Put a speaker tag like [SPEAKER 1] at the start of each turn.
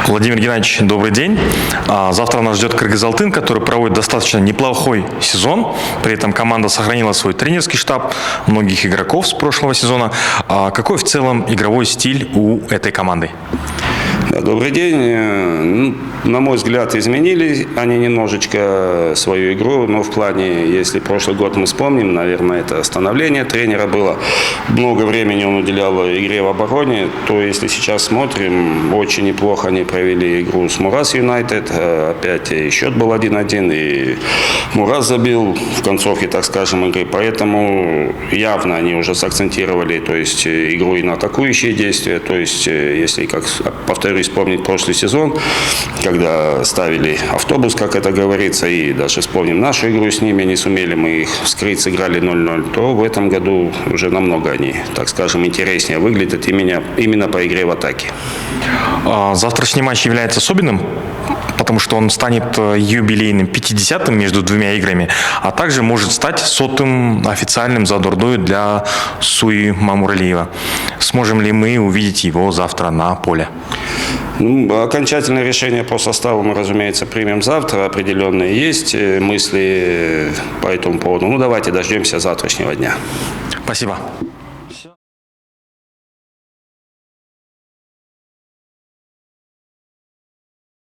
[SPEAKER 1] Владимир Геннадьевич, добрый день. Завтра нас ждет Кыргыз-Алтын, который проводит достаточно неплохой сезон. При этом команда сохранила свой тренерский штаб, многих игроков с прошлого сезона. Какой в целом игровой стиль у этой команды?
[SPEAKER 2] Добрый день. На мой взгляд, изменили они немножечко свою игру, но в плане, если прошлый год мы вспомним, наверное, это становление тренера было. Много времени он уделял игре в обороне, то если сейчас смотрим, очень неплохо они провели игру с Мурас Юнайтед. Опять счет был 1-1, и Мурас забил в концовке, так скажем, игры. Поэтому явно они уже сакцентировали, то есть игру и на атакующие действия. То есть, если, как повторюсь, вспомнить прошлый сезон, когда ставили автобус, как это говорится, и даже вспомним нашу игру с ними, не сумели мы их вскрыть, сыграли 0-0, то в этом году уже намного они, так скажем, интереснее выглядят именно по игре в атаке.
[SPEAKER 1] Завтрашний матч является особенным, потому что он станет юбилейным 50-м между двумя играми, а также может стать 100-м официальным за Дордою для Суи Мамуралиева. Сможем ли мы увидеть его завтра на поле?
[SPEAKER 2] Окончательное решение по составу мы, разумеется, примем завтра. Определенные есть мысли по этому поводу. Давайте дождемся завтрашнего дня.
[SPEAKER 1] Спасибо.